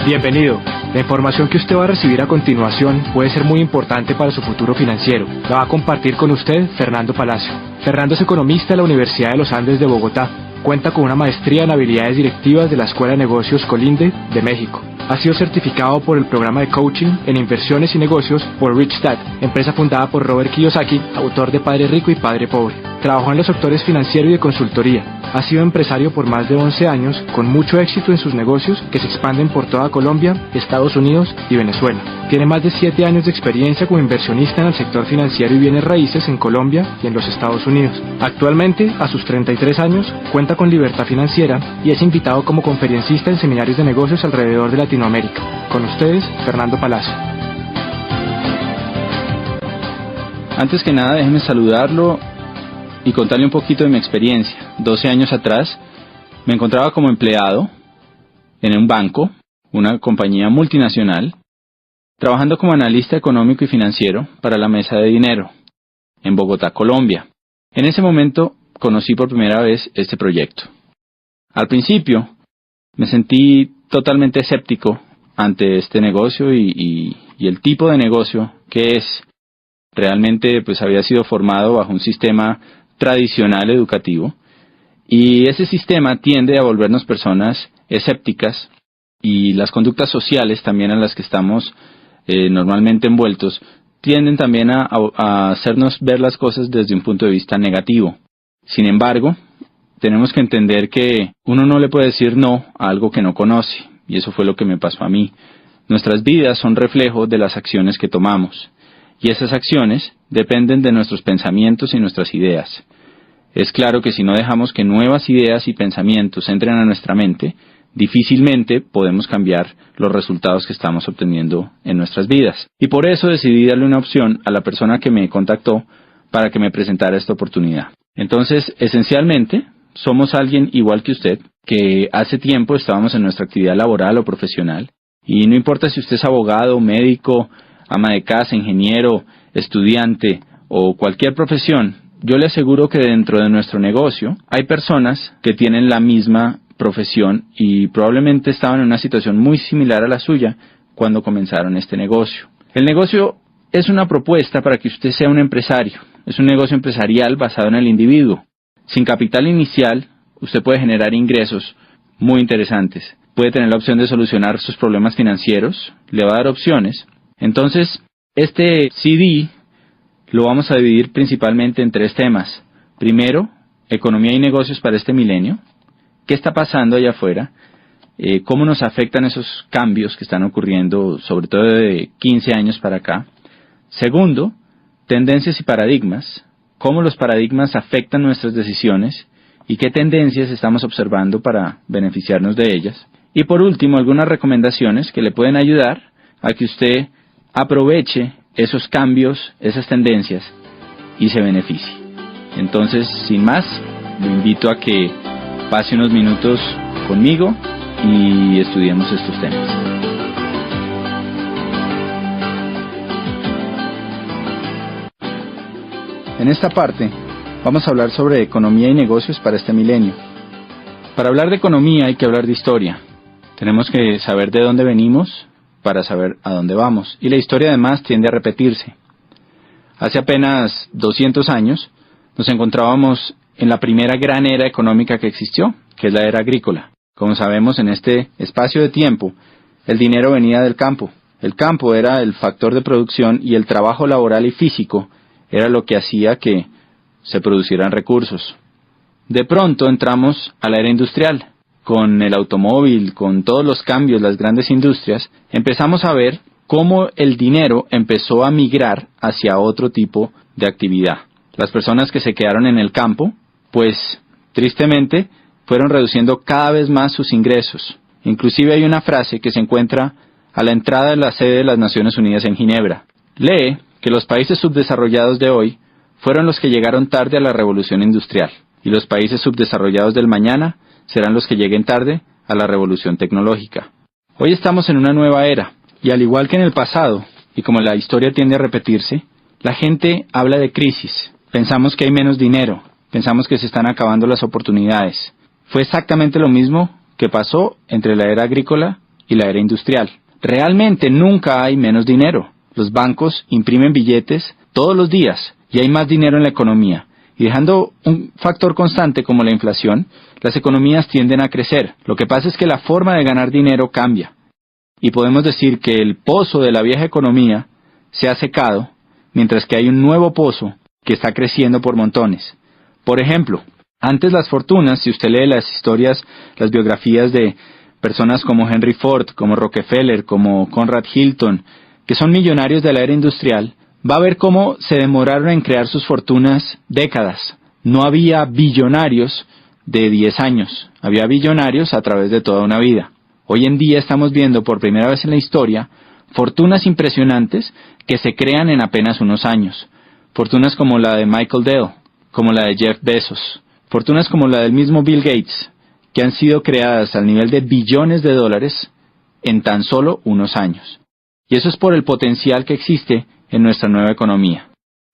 Bienvenido. La información que usted va a recibir a continuación puede ser muy importante para su futuro financiero. La va a compartir con usted Fernando Palacio. Fernando es economista de la Universidad de los Andes de Bogotá. Cuenta con una maestría en habilidades directivas de la Escuela de Negocios Colinde de México. Ha sido certificado por el programa de coaching en inversiones y negocios por Rich Dad, empresa fundada por Robert Kiyosaki, autor de Padre Rico y Padre Pobre. Trabajó en los sectores financiero y de consultoría. Ha sido empresario por más de 11 años, con mucho éxito en sus negocios que se expanden por toda Colombia, Estados Unidos y Venezuela. Tiene más de 7 años de experiencia como inversionista en el sector financiero y bienes raíces en Colombia y en los Estados Unidos. Actualmente, a sus 33 años, cuenta con libertad financiera y es invitado como conferencista en seminarios de negocios alrededor de Latinoamérica. Con ustedes, Fernando Palacio. Antes que nada, déjeme saludarlo y contarle un poquito de mi experiencia. 12 años atrás me encontraba como empleado en un banco, una compañía multinacional, trabajando como analista económico y financiero para la Mesa de Dinero, en Bogotá, Colombia. En ese momento conocí por primera vez este proyecto. Al principio me sentí totalmente escéptico ante este negocio y el tipo de negocio que es. Realmente pues había sido formado bajo un sistema tradicional educativo y ese sistema tiende a volvernos personas escépticas y las conductas sociales también a las que estamos normalmente envueltos tienden también a hacernos ver las cosas desde un punto de vista negativo. Sin embargo, tenemos que entender que uno no le puede decir no a algo que no conoce, y eso fue lo que me pasó a mí. Nuestras vidas son reflejo de las acciones que tomamos, y esas acciones dependen de nuestros pensamientos y nuestras ideas. Es claro que si no dejamos que nuevas ideas y pensamientos entren a nuestra mente, difícilmente podemos cambiar los resultados que estamos obteniendo en nuestras vidas. Y por eso decidí darle una opción a la persona que me contactó para que me presentara esta oportunidad. Entonces, esencialmente, somos alguien igual que usted, que hace tiempo estábamos en nuestra actividad laboral o profesional, y no importa si usted es abogado, médico, ama de casa, ingeniero, estudiante o cualquier profesión, yo le aseguro que dentro de nuestro negocio hay personas que tienen la misma profesión y probablemente estaban en una situación muy similar a la suya cuando comenzaron este negocio. El negocio es una propuesta para que usted sea un empresario. Es un negocio empresarial basado en el individuo. Sin capital inicial, usted puede generar ingresos muy interesantes. Puede tener la opción de solucionar sus problemas financieros, le va a dar opciones. Entonces, este CD lo vamos a dividir principalmente en 3 temas. Primero, economía y negocios para este milenio. ¿Qué está pasando allá afuera? ¿Cómo nos afectan esos cambios que están ocurriendo, sobre todo de 15 años para acá? Segundo, tendencias y paradigmas. ¿Cómo los paradigmas afectan nuestras decisiones? ¿Y qué tendencias estamos observando para beneficiarnos de ellas? Y por último, algunas recomendaciones que le pueden ayudar a que usted aproveche esos cambios, esas tendencias y se beneficie. Entonces, sin más, lo invito a que pase unos minutos conmigo y estudiemos estos temas. En esta parte vamos a hablar sobre economía y negocios para este milenio. Para hablar de economía hay que hablar de historia. Tenemos que saber de dónde venimos para saber a dónde vamos. Y la historia además tiende a repetirse. Hace apenas 200 años nos encontrábamos en la primera gran era económica que existió, que es la era agrícola. Como sabemos, en este espacio de tiempo, el dinero venía del campo. El campo era el factor de producción y el trabajo laboral y físico era lo que hacía que se producieran recursos. De pronto entramos a la era industrial. Con el automóvil, con todos los cambios, las grandes industrias, empezamos a ver cómo el dinero empezó a migrar hacia otro tipo de actividad. Las personas que se quedaron en el campo, pues tristemente fueron reduciendo cada vez más sus ingresos. Inclusive hay una frase que se encuentra a la entrada de la sede de las Naciones Unidas en Ginebra. Lee que los países subdesarrollados de hoy fueron los que llegaron tarde a la revolución industrial, y los países subdesarrollados del mañana serán los que lleguen tarde a la revolución tecnológica. Hoy estamos en una nueva era, y al igual que en el pasado, y como la historia tiende a repetirse, la gente habla de crisis. Pensamos que hay menos dinero, pensamos que se están acabando las oportunidades. Fue exactamente lo mismo que pasó entre la era agrícola y la era industrial. Realmente nunca hay menos dinero. Los bancos imprimen billetes todos los días y hay más dinero en la economía. Y dejando un factor constante como la inflación, las economías tienden a crecer. Lo que pasa es que la forma de ganar dinero cambia. Y podemos decir que el pozo de la vieja economía se ha secado, mientras que hay un nuevo pozo que está creciendo por montones. Por ejemplo, antes las fortunas, si usted lee las historias, las biografías de personas como Henry Ford, como Rockefeller, como Conrad Hilton, que son millonarios de la era industrial, va a ver cómo se demoraron en crear sus fortunas décadas. No había billonarios de 10 años, había billonarios a través de toda una vida. Hoy en día estamos viendo por primera vez en la historia fortunas impresionantes que se crean en apenas unos años. Fortunas como la de Michael Dell, como la de Jeff Bezos, fortunas como la del mismo Bill Gates, que han sido creadas al nivel de billones de dólares en tan solo unos años. Y eso es por el potencial que existe en nuestra nueva economía.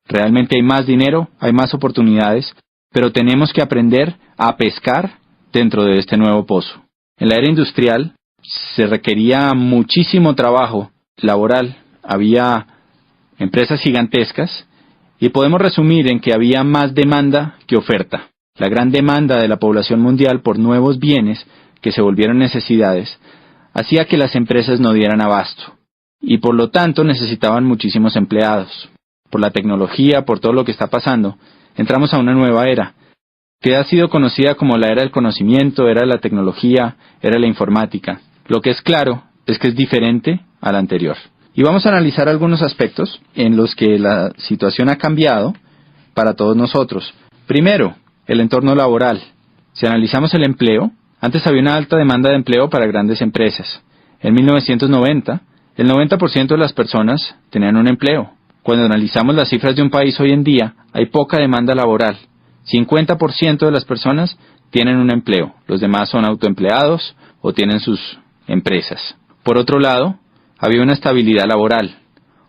Realmente hay más dinero, hay más oportunidades, pero tenemos que aprender a pescar dentro de este nuevo pozo. En la era industrial se requería muchísimo trabajo laboral, había empresas gigantescas y podemos resumir en que había más demanda que oferta. La gran demanda de la población mundial por nuevos bienes que se volvieron necesidades hacía que las empresas no dieran abasto y por lo tanto necesitaban muchísimos empleados. Por la tecnología, por todo lo que está pasando, entramos a una nueva era que ha sido conocida como la era del conocimiento, era de la tecnología, era de la informática. Lo que es claro es que es diferente a la anterior. Y vamos a analizar algunos aspectos en los que la situación ha cambiado para todos nosotros. Primero, el entorno laboral. Si analizamos el empleo, antes había una alta demanda de empleo para grandes empresas. En 1990, el 90% de las personas tenían un empleo. Cuando analizamos las cifras de un país hoy en día, hay poca demanda laboral. 50% de las personas tienen un empleo. Los demás son autoempleados o tienen sus empresas. Por otro lado, había una estabilidad laboral.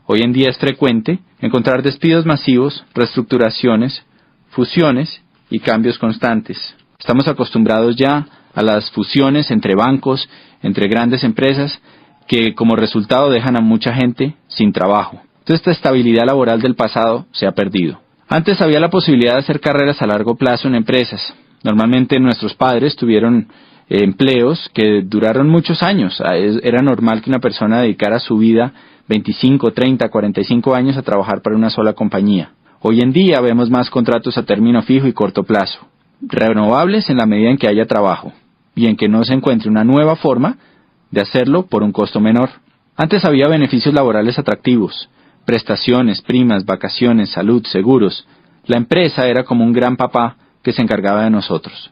Hoy en día es frecuente encontrar despidos masivos, reestructuraciones, fusiones y cambios constantes. Estamos acostumbrados ya a las fusiones entre bancos, entre grandes empresas, que como resultado dejan a mucha gente sin trabajo. Entonces esta estabilidad laboral del pasado se ha perdido. Antes había la posibilidad de hacer carreras a largo plazo en empresas. Normalmente nuestros padres tuvieron empleos que duraron muchos años. Era normal que una persona dedicara su vida 25, 30, 45 años a trabajar para una sola compañía. Hoy en día vemos más contratos a término fijo y corto plazo, renovables en la medida en que haya trabajo y en que no se encuentre una nueva forma de hacerlo por un costo menor. Antes había beneficios laborales atractivos, prestaciones, primas, vacaciones, salud, seguros. La empresa era como un gran papá que se encargaba de nosotros.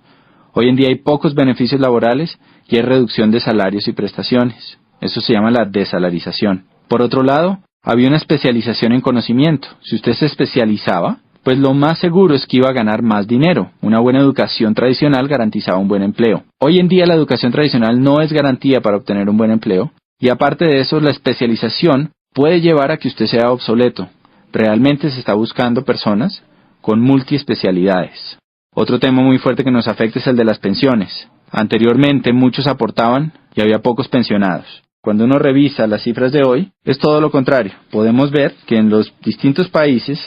Hoy en día hay pocos beneficios laborales y hay reducción de salarios y prestaciones. Eso se llama la desalarización. Por otro lado, había una especialización en conocimiento. Si usted se especializaba, pues lo más seguro es que iba a ganar más dinero. Una buena educación tradicional garantizaba un buen empleo. Hoy en día la educación tradicional no es garantía para obtener un buen empleo, y aparte de eso, la especialización puede llevar a que usted sea obsoleto. Realmente se está buscando personas con multiespecialidades. Otro tema muy fuerte que nos afecta es el de las pensiones. Anteriormente muchos aportaban y había pocos pensionados. Cuando uno revisa las cifras de hoy, es todo lo contrario. Podemos ver que en los distintos países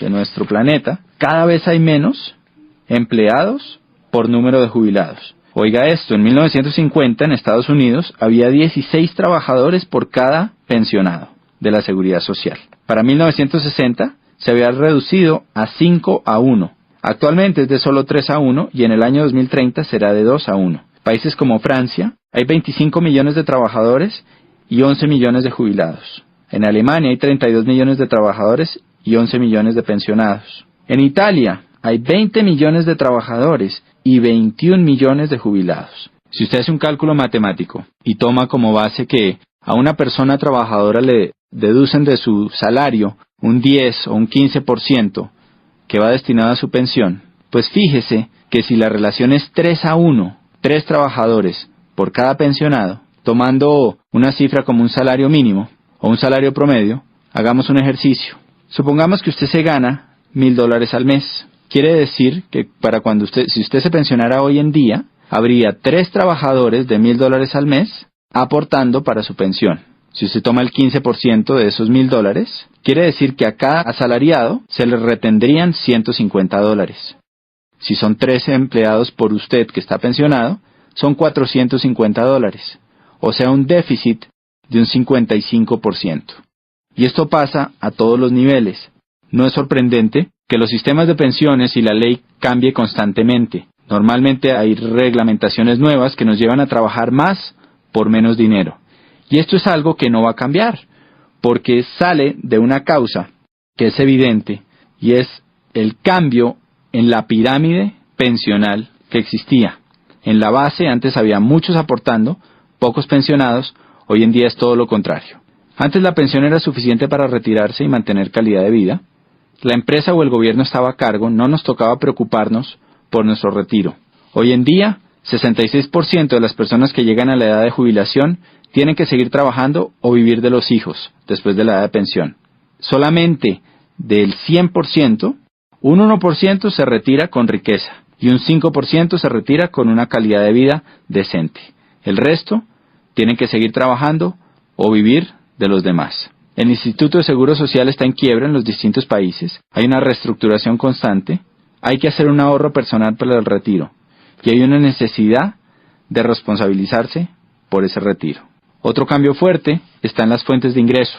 de nuestro planeta, cada vez hay menos empleados por número de jubilados. Oiga esto, en 1950 en Estados Unidos había 16 trabajadores por cada pensionado de la Seguridad Social. Para 1960 se había reducido a 5 a 1. Actualmente es de solo 3 a 1 y en el año 2030 será de 2 a 1. Países como Francia, hay 25 millones de trabajadores y 11 millones de jubilados. En Alemania hay 32 millones de trabajadores y 11 millones de pensionados. En Italia hay 20 millones de trabajadores y 21 millones de jubilados. Si usted hace un cálculo matemático y toma como base que a una persona trabajadora le deducen de su salario un 10 o un 15% que va destinado a su pensión, pues fíjese que si la relación es 3 a 1, 3 trabajadores por cada pensionado, tomando una cifra como un salario mínimo o un salario promedio, hagamos un ejercicio. Supongamos que usted se gana $1,000 al mes. Quiere decir que si usted se pensionara hoy en día, habría 3 trabajadores de $1,000 al mes aportando para su pensión. Si usted toma el 15% de esos $1,000, quiere decir que a cada asalariado se le retendrían $150. Si son 13 empleados por usted que está pensionado, son $450. O sea, un déficit de un 55%. Y esto pasa a todos los niveles. No es sorprendente que los sistemas de pensiones y la ley cambie constantemente. Normalmente hay reglamentaciones nuevas que nos llevan a trabajar más por menos dinero. Y esto es algo que no va a cambiar, porque sale de una causa que es evidente, y es el cambio en la pirámide pensional que existía. En la base antes había muchos aportando, pocos pensionados, hoy en día es todo lo contrario. Antes la pensión era suficiente para retirarse y mantener calidad de vida. La empresa o el gobierno estaba a cargo, no nos tocaba preocuparnos por nuestro retiro. Hoy en día, 66% de las personas que llegan a la edad de jubilación tienen que seguir trabajando o vivir de los hijos después de la edad de pensión. Solamente del 100%, un 1% se retira con riqueza y un 5% se retira con una calidad de vida decente. El resto tienen que seguir trabajando o vivir de los demás. El Instituto de Seguro Social está en quiebra en los distintos países, hay una reestructuración constante, hay que hacer un ahorro personal para el retiro y hay una necesidad de responsabilizarse por ese retiro. Otro cambio fuerte está en las fuentes de ingreso.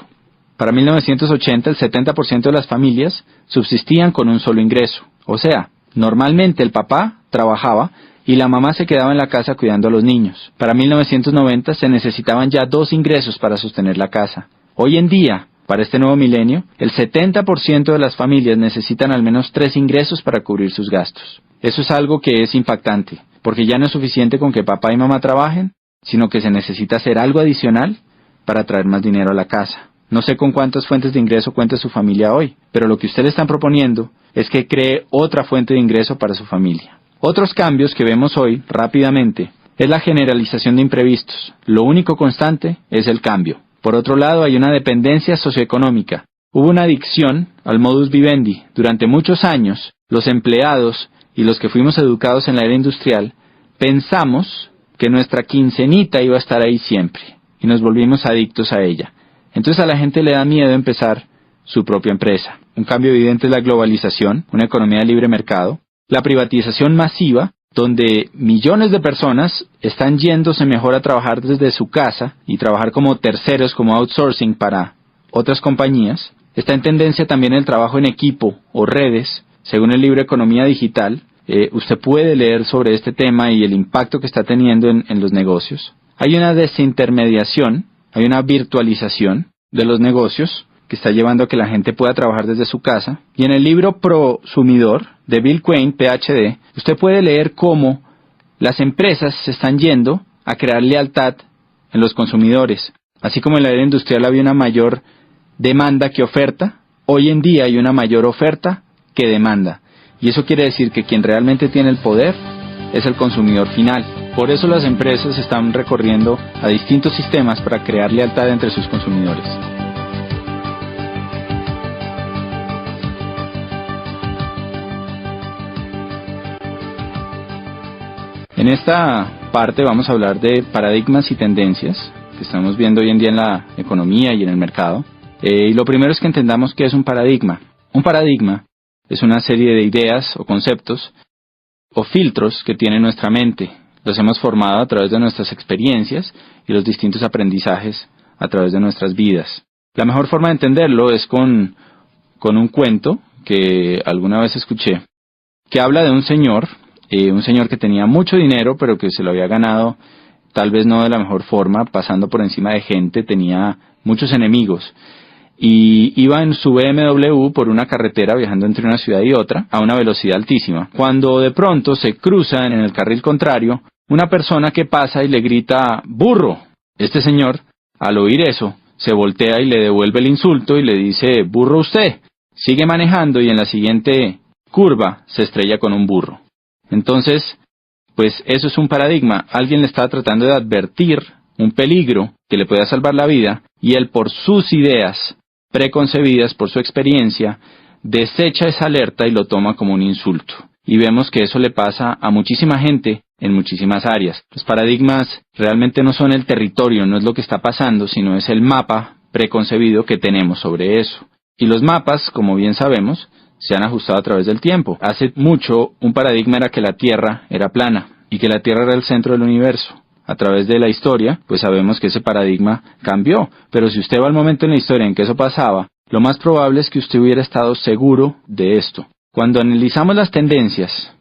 Para 1980 el 70% de las familias subsistían con un solo ingreso, o sea, normalmente el papá trabajaba y la mamá se quedaba en la casa cuidando a los niños. Para 1990 se necesitaban ya 2 ingresos para sostener la casa. Hoy en día, para este nuevo milenio, el 70% de las familias necesitan al menos 3 ingresos para cubrir sus gastos. Eso es algo que es impactante, porque ya no es suficiente con que papá y mamá trabajen, sino que se necesita hacer algo adicional para traer más dinero a la casa. No sé con cuántas fuentes de ingreso cuenta su familia hoy, pero lo que usted le están proponiendo es que cree otra fuente de ingreso para su familia. Otros cambios que vemos hoy, rápidamente, es la generalización de imprevistos. Lo único constante es el cambio. Por otro lado, hay una dependencia socioeconómica. Hubo una adicción al modus vivendi. Durante muchos años, los empleados y los que fuimos educados en la era industrial, pensamos que nuestra quincenita iba a estar ahí siempre, y nos volvimos adictos a ella. Entonces a la gente le da miedo empezar su propia empresa. Un cambio evidente es la globalización, una economía de libre mercado, la privatización masiva, donde millones de personas están yéndose mejor a trabajar desde su casa y trabajar como terceros, como outsourcing para otras compañías. Está en tendencia también el trabajo en equipo o redes, según el libro Economía Digital. Usted puede leer sobre este tema y el impacto que está teniendo en los negocios. Hay una desintermediación, hay una virtualización de los negocios que está llevando a que la gente pueda trabajar desde su casa. Y en el libro Prosumidor de Bill Quain, PhD, usted puede leer cómo las empresas se están yendo a crear lealtad en los consumidores. Así como en la era industrial había una mayor demanda que oferta, hoy en día hay una mayor oferta que demanda. Y eso quiere decir que quien realmente tiene el poder es el consumidor final. Por eso las empresas están recorriendo a distintos sistemas para crear lealtad entre sus consumidores. En esta parte vamos a hablar de paradigmas y tendencias que estamos viendo hoy en día en la economía y en el mercado. Y lo primero es que entendamos qué es un paradigma. Un paradigma es una serie de ideas o conceptos o filtros que tiene nuestra mente. Los hemos formado a través de nuestras experiencias y los distintos aprendizajes a través de nuestras vidas. La mejor forma de entenderlo es con un cuento que alguna vez escuché, que habla de un señor que tenía mucho dinero, pero que se lo había ganado tal vez no de la mejor forma, pasando por encima de gente, tenía muchos enemigos. Y iba en su BMW por una carretera viajando entre una ciudad y otra a una velocidad altísima. Cuando de pronto se cruza en el carril contrario una persona que pasa y le grita ¡burro! Este señor, al oír eso, se voltea y le devuelve el insulto y le dice ¡burro usted! Sigue manejando y en la siguiente curva se estrella con un burro. Entonces, pues eso es un paradigma. Alguien le está tratando de advertir un peligro que le pueda salvar la vida y él por sus ideas preconcebidas, por su experiencia, desecha esa alerta y lo toma como un insulto. y vemos que eso le pasa a muchísima gente en muchísimas áreas. Los paradigmas realmente no son el territorio, no es lo que está pasando, sino es el mapa preconcebido que tenemos sobre eso. Y los mapas, como bien sabemos, se han ajustado a través del tiempo. Hace mucho, un paradigma era que la Tierra era plana y que la Tierra era el centro del universo. A través de la historia, pues sabemos que ese paradigma cambió. Pero si usted va al momento en la historia en que eso pasaba, lo más probable es que usted hubiera estado seguro de esto. Cuando analizamos las tendencias,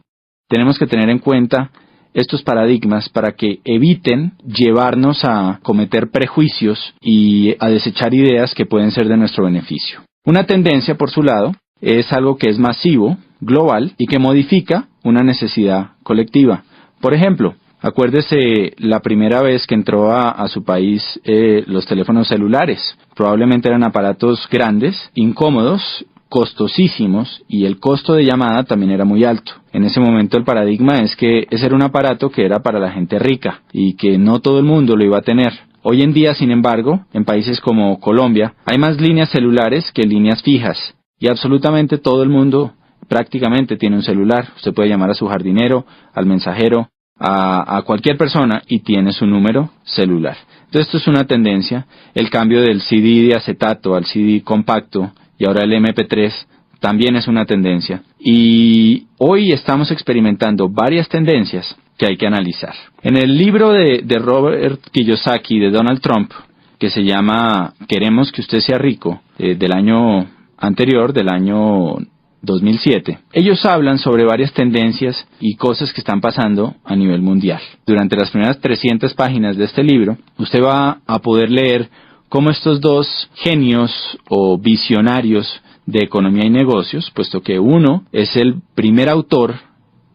tenemos que tener en cuenta estos paradigmas para que eviten llevarnos a cometer prejuicios y a desechar ideas que pueden ser de nuestro beneficio. Una tendencia, por su lado, es algo que es masivo, global, y que modifica una necesidad colectiva. Por ejemplo, acuérdese la primera vez que entró a su país los teléfonos celulares. Probablemente eran aparatos grandes, incómodos, costosísimos, y el costo de llamada también era muy alto. En ese momento el paradigma es que ese era un aparato que era para la gente rica y que no todo el mundo lo iba a tener. Hoy en día, sin embargo, en países como Colombia, hay más líneas celulares que líneas fijas, y absolutamente todo el mundo prácticamente tiene un celular. Usted puede llamar a su jardinero, al mensajero, a cualquier persona y tiene su número celular. Entonces esto es una tendencia. El cambio del CD de acetato al CD compacto y ahora el MP3 también es una tendencia. Y hoy estamos experimentando varias tendencias que hay que analizar. En el libro de Robert Kiyosaki, de Donald Trump, que se llama Queremos que usted sea rico, del año anterior, del año 2007, ellos hablan sobre varias tendencias y cosas que están pasando a nivel mundial. Durante las primeras 300 páginas de este libro, usted va a poder leer cómo estos dos genios o visionarios de economía y negocios, puesto que uno es el primer autor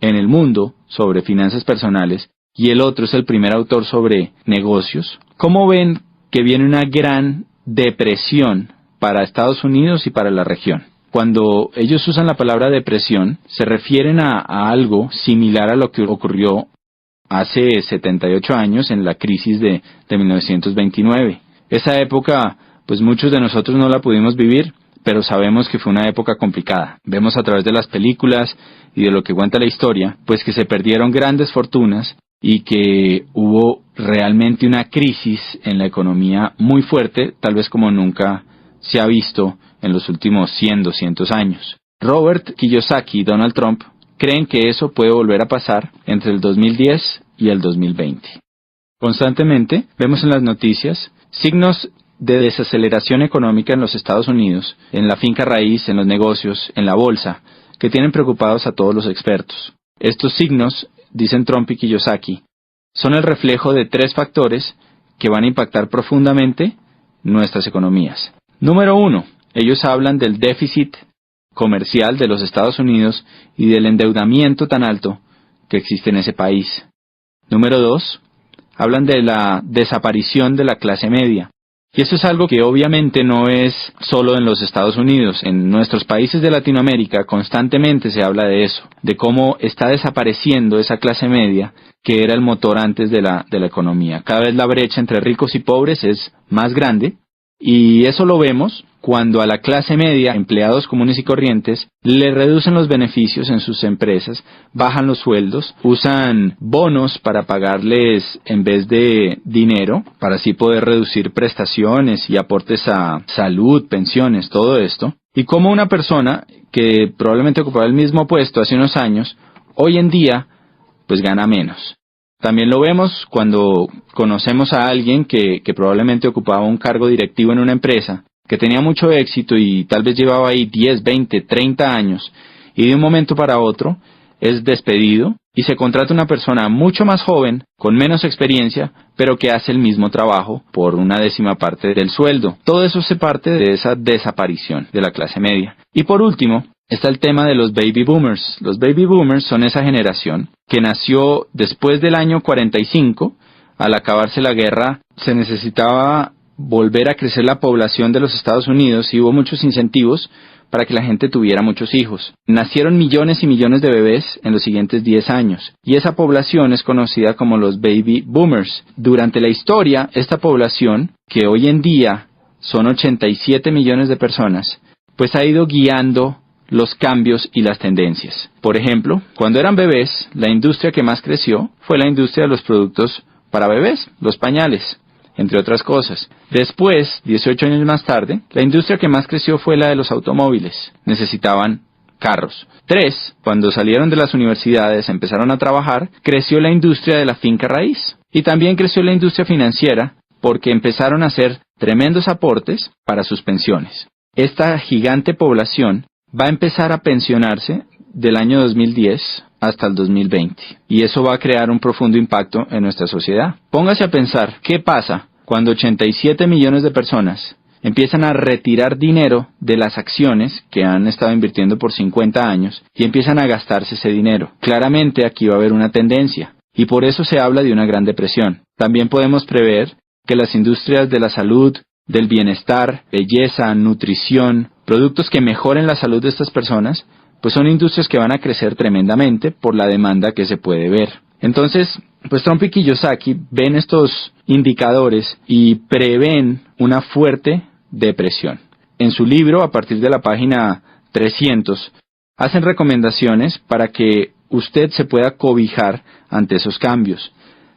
en el mundo sobre finanzas personales y el otro es el primer autor sobre negocios, cómo ven que viene una gran depresión para Estados Unidos y para la región. Cuando ellos usan la palabra depresión, se refieren a algo similar a lo que ocurrió hace 78 años en la crisis de 1929. Esa época, pues muchos de nosotros no la pudimos vivir, pero sabemos que fue una época complicada. Vemos a través de las películas y de lo que cuenta la historia, pues que se perdieron grandes fortunas y que hubo realmente una crisis en la economía muy fuerte, tal vez como nunca se ha visto en los últimos 100, 200 años. Robert Kiyosaki y Donald Trump creen que eso puede volver a pasar entre el 2010 y el 2020. Constantemente vemos en las noticias signos de desaceleración económica en los Estados Unidos, en la finca raíz, en los negocios, en la bolsa, que tienen preocupados a todos los expertos. Estos signos, dicen Trump y Kiyosaki, son el reflejo de 3 factores que van a impactar profundamente nuestras economías. Número 1, ellos hablan del déficit comercial de los Estados Unidos y del endeudamiento tan alto que existe en ese país. Número 2, hablan de la desaparición de la clase media. Y eso es algo que obviamente no es solo en los Estados Unidos. En nuestros países de Latinoamérica constantemente se habla de eso, de cómo está desapareciendo esa clase media que era el motor antes de la economía. Cada vez la brecha entre ricos y pobres es más grande. Y eso lo vemos cuando a la clase media, empleados comunes y corrientes, le reducen los beneficios en sus empresas, bajan los sueldos, usan bonos para pagarles en vez de dinero, para así poder reducir prestaciones y aportes a salud, pensiones, todo esto. Y como una persona que probablemente ocupaba el mismo puesto hace unos años, hoy en día, pues gana menos. También lo vemos cuando conocemos a alguien que probablemente ocupaba un cargo directivo en una empresa, que tenía mucho éxito y tal vez llevaba ahí 10, 20, 30 años, y de un momento para otro es despedido y se contrata una persona mucho más joven, con menos experiencia, pero que hace el mismo trabajo por 1/10 parte del sueldo. Todo eso se parte de esa desaparición de la clase media. Y por último, está el tema de los baby boomers. Los baby boomers son esa generación que nació después del año 45. Al acabarse la guerra, se necesitaba volver a crecer la población de los Estados Unidos y hubo muchos incentivos para que la gente tuviera muchos hijos. Nacieron millones y millones de bebés en los siguientes 10 años. Y esa población es conocida como los baby boomers. Durante la historia, esta población, que hoy en día son 87 millones de personas, pues ha ido guiando los cambios y las tendencias. Por ejemplo, cuando eran bebés, la industria que más creció fue la industria de los productos para bebés, los pañales, entre otras cosas. Después, 18 años más tarde, la industria que más creció fue la de los automóviles. Necesitaban carros. 3, cuando salieron de las universidades, empezaron a trabajar, creció la industria de la finca raíz. Y también creció la industria financiera porque empezaron a hacer tremendos aportes para sus pensiones. Esta gigante población va a empezar a pensionarse del año 2010 hasta el 2020. Y eso va a crear un profundo impacto en nuestra sociedad. Póngase a pensar, ¿qué pasa cuando 87 millones de personas empiezan a retirar dinero de las acciones que han estado invirtiendo por 50 años y empiezan a gastarse ese dinero? Claramente aquí va a haber una tendencia y por eso se habla de una gran depresión. También podemos prever que las industrias de la salud, del bienestar, belleza, nutrición, productos que mejoren la salud de estas personas, pues son industrias que van a crecer tremendamente por la demanda que se puede ver. Entonces, pues Trump y Kiyosaki ven estos indicadores y prevén una fuerte depresión. En su libro, a partir de la página 300, hacen recomendaciones para que usted se pueda cobijar ante esos cambios.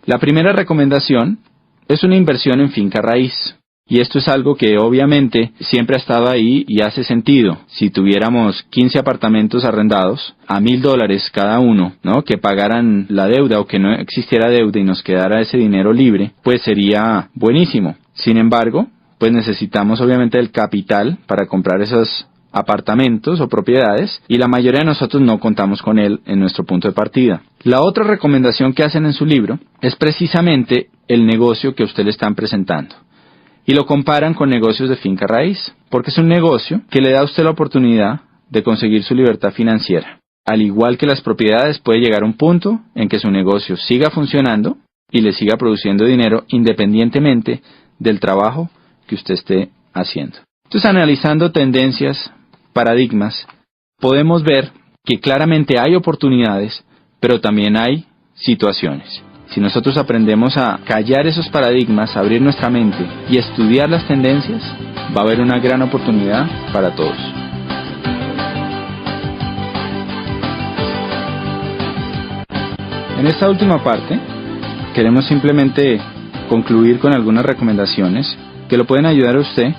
La primera recomendación es una inversión en finca raíz. Y esto es algo que obviamente siempre ha estado ahí y hace sentido. Si tuviéramos 15 apartamentos arrendados a $1,000 cada uno, ¿no?, que pagaran la deuda o que no existiera deuda y nos quedara ese dinero libre, pues sería buenísimo. Sin embargo, pues necesitamos obviamente el capital para comprar esos apartamentos o propiedades y la mayoría de nosotros no contamos con él en nuestro punto de partida. La otra recomendación que hacen en su libro es precisamente el negocio que a usted le están presentando. Y lo comparan con negocios de finca raíz, porque es un negocio que le da a usted la oportunidad de conseguir su libertad financiera. Al igual que las propiedades, puede llegar a un punto en que su negocio siga funcionando y le siga produciendo dinero independientemente del trabajo que usted esté haciendo. Entonces, analizando tendencias, paradigmas, podemos ver que claramente hay oportunidades, pero también hay situaciones. Si nosotros aprendemos a callar esos paradigmas, a abrir nuestra mente y estudiar las tendencias, va a haber una gran oportunidad para todos. En esta última parte, queremos simplemente concluir con algunas recomendaciones que lo pueden ayudar a usted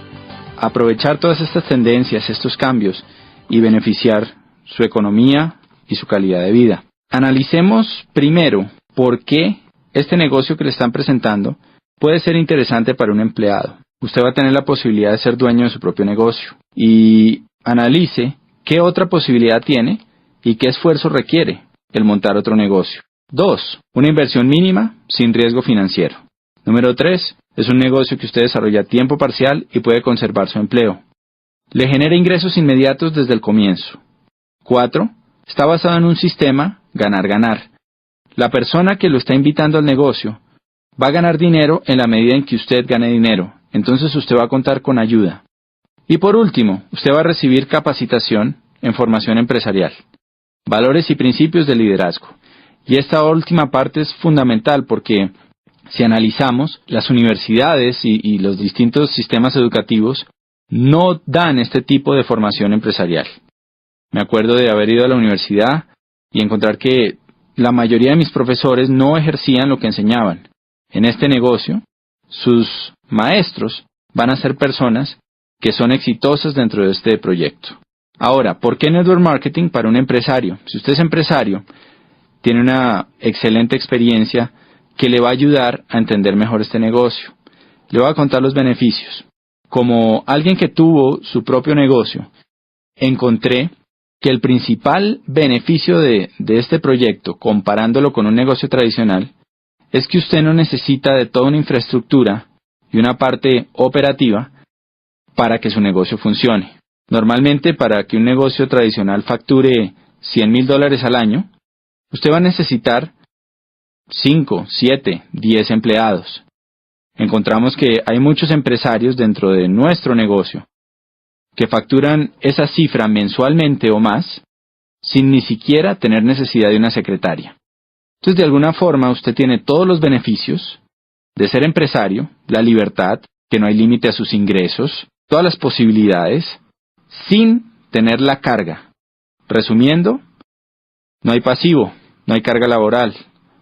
a aprovechar todas estas tendencias, estos cambios y beneficiar su economía y su calidad de vida. Analicemos primero por qué este negocio que le están presentando puede ser interesante para un empleado. Usted va a tener la posibilidad de ser dueño de su propio negocio y analice qué otra posibilidad tiene y qué esfuerzo requiere el montar otro negocio. 2. Una inversión mínima sin riesgo financiero. Número 3. Es un negocio que usted desarrolla a tiempo parcial y puede conservar su empleo. Le genera ingresos inmediatos desde el comienzo. 4. Está basado en un sistema ganar-ganar. La persona que lo está invitando al negocio va a ganar dinero en la medida en que usted gane dinero. Entonces usted va a contar con ayuda. Y por último, usted va a recibir capacitación en formación empresarial, valores y principios de liderazgo. Y esta última parte es fundamental porque si analizamos, las universidades y los distintos sistemas educativos no dan este tipo de formación empresarial. Me acuerdo de haber ido a la universidad y encontrar que la mayoría de mis profesores no ejercían lo que enseñaban. En este negocio, sus maestros van a ser personas que son exitosas dentro de este proyecto. Ahora, ¿por qué Network Marketing para un empresario? Si usted es empresario, tiene una excelente experiencia que le va a ayudar a entender mejor este negocio. Le voy a contar los beneficios. Como alguien que tuvo su propio negocio, encontré que el principal beneficio de este proyecto, comparándolo con un negocio tradicional, es que usted no necesita de toda una infraestructura y una parte operativa para que su negocio funcione. Normalmente, para que un negocio tradicional facture $100,000 al año, usted va a necesitar 5, 7, 10 empleados. Encontramos que hay muchos empresarios dentro de nuestro negocio que facturan esa cifra mensualmente o más sin ni siquiera tener necesidad de una secretaria. Entonces, de alguna forma, usted tiene todos los beneficios de ser empresario, la libertad, que no hay límite a sus ingresos, todas las posibilidades, sin tener la carga Resumiendo, no hay pasivo, no hay carga laboral,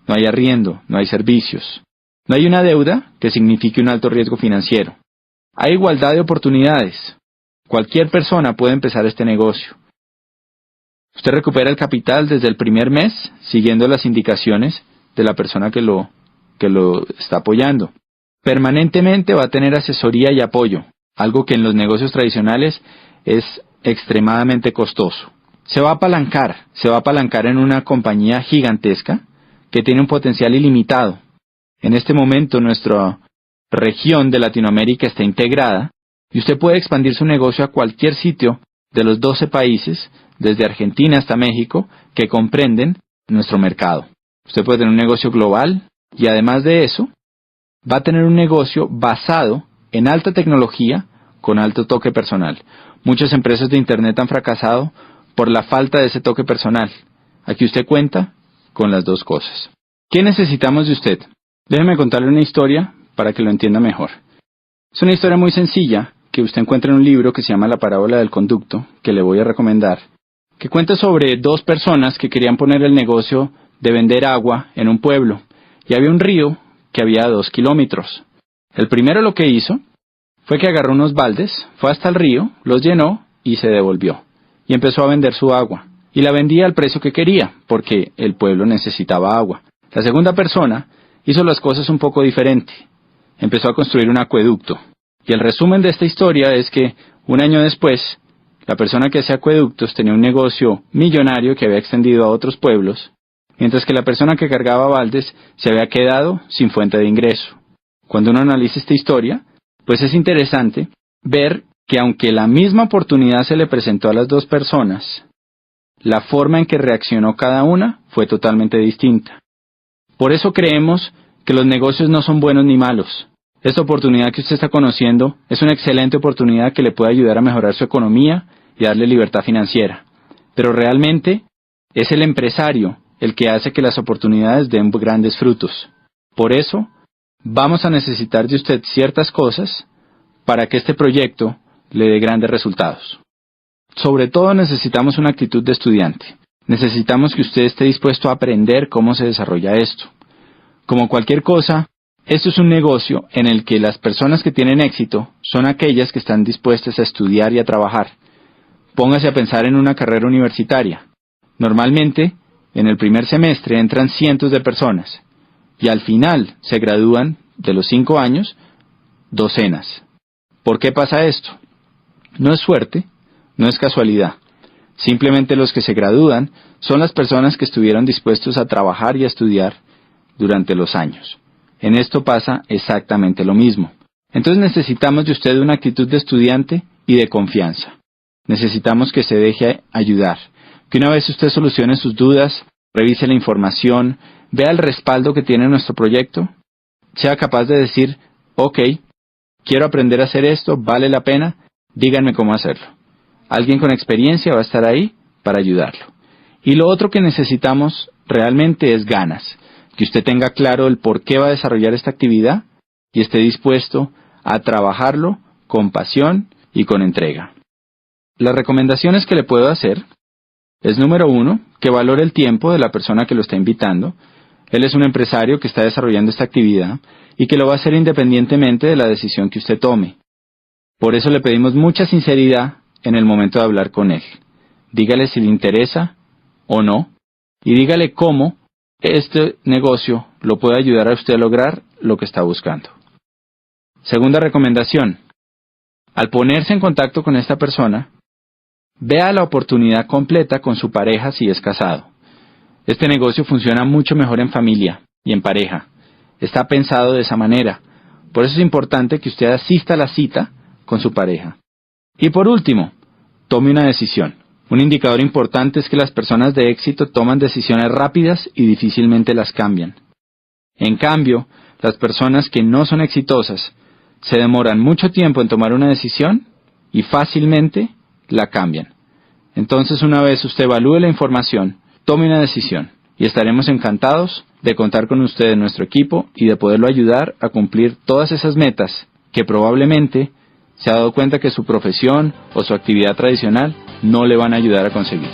no hay arriendo, no hay servicios. No hay una deuda que signifique un alto riesgo financiero. Hay igualdad de oportunidades. Cualquier persona puede empezar este negocio. Usted recupera el capital desde el primer mes, siguiendo las indicaciones de la persona que lo está apoyando. Permanentemente va a tener asesoría y apoyo, algo que en los negocios tradicionales es extremadamente costoso. Se va a apalancar en una compañía gigantesca que tiene un potencial ilimitado. En este momento nuestra región de Latinoamérica está integrada y usted puede expandir su negocio a cualquier sitio de los 12 países, desde Argentina hasta México, que comprenden nuestro mercado. Usted puede tener un negocio global y además de eso, va a tener un negocio basado en alta tecnología con alto toque personal. Muchas empresas de Internet han fracasado por la falta de ese toque personal. Aquí usted cuenta con las dos cosas. ¿Qué necesitamos de usted? Déjeme contarle una historia para que lo entienda mejor. Es una historia muy sencilla que usted encuentra en un libro que se llama La parábola del conducto, que le voy a recomendar, que cuenta sobre dos personas que querían poner el negocio de vender agua en un pueblo, y había un río que había 2 kilómetros. El primero lo que hizo fue que agarró unos baldes, fue hasta el río, los llenó y se devolvió, y empezó a vender su agua, y la vendía al precio que quería, porque el pueblo necesitaba agua. La segunda persona hizo las cosas un poco diferente. Empezó a construir un acueducto. Y el resumen de esta historia es que, un año después, la persona que hacía acueductos tenía un negocio millonario que había extendido a otros pueblos, mientras que la persona que cargaba baldes se había quedado sin fuente de ingreso. Cuando uno analiza esta historia, pues es interesante ver que aunque la misma oportunidad se le presentó a las dos personas, la forma en que reaccionó cada una fue totalmente distinta. Por eso creemos que los negocios no son buenos ni malos. Esta oportunidad que usted está conociendo es una excelente oportunidad que le puede ayudar a mejorar su economía y darle libertad financiera. Pero realmente es el empresario el que hace que las oportunidades den grandes frutos. Por eso, vamos a necesitar de usted ciertas cosas para que este proyecto le dé grandes resultados. Sobre todo necesitamos una actitud de estudiante. Necesitamos que usted esté dispuesto a aprender cómo se desarrolla esto. Como cualquier cosa, esto es un negocio en el que las personas que tienen éxito son aquellas que están dispuestas a estudiar y a trabajar. Póngase a pensar en una carrera universitaria. Normalmente, en el primer semestre entran cientos de personas y al final se gradúan de los 5 años docenas. ¿Por qué pasa esto? No es suerte, no es casualidad. Simplemente los que se gradúan son las personas que estuvieron dispuestos a trabajar y a estudiar durante los años. En esto pasa exactamente lo mismo. Entonces necesitamos de usted una actitud de estudiante y de confianza. Necesitamos que se deje ayudar, que una vez usted solucione sus dudas, revise la información, vea el respaldo que tiene nuestro proyecto, sea capaz de decir, ok, quiero aprender a hacer esto, vale la pena, díganme cómo hacerlo. Alguien con experiencia va a estar ahí para ayudarlo. Y lo otro que necesitamos realmente es ganas, que usted tenga claro el por qué va a desarrollar esta actividad y esté dispuesto a trabajarlo con pasión y con entrega. Las recomendaciones que le puedo hacer es, número 1, que valore el tiempo de la persona que lo está invitando. Él es un empresario que está desarrollando esta actividad y que lo va a hacer independientemente de la decisión que usted tome. Por eso le pedimos mucha sinceridad en el momento de hablar con él. Dígale si le interesa o no y dígale cómo este negocio lo puede ayudar a usted a lograr lo que está buscando. Segunda recomendación. Al ponerse en contacto con esta persona, vea la oportunidad completa con su pareja si es casado. Este negocio funciona mucho mejor en familia y en pareja. Está pensado de esa manera. Por eso es importante que usted asista a la cita con su pareja. Y por último, tome una decisión. Un indicador importante es que las personas de éxito toman decisiones rápidas y difícilmente las cambian. En cambio, las personas que no son exitosas se demoran mucho tiempo en tomar una decisión y fácilmente la cambian. Entonces, una vez usted evalúe la información, tome una decisión y estaremos encantados de contar con usted en nuestro equipo y de poderlo ayudar a cumplir todas esas metas que probablemente se ha dado cuenta que su profesión o su actividad tradicional no le van a ayudar a conseguir.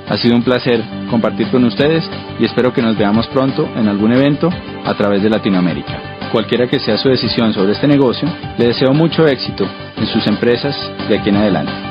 Ha sido un placer compartir con ustedes y espero que nos veamos pronto en algún evento a través de Latinoamérica. Cualquiera que sea su decisión sobre este negocio, le deseo mucho éxito en sus empresas de aquí en adelante.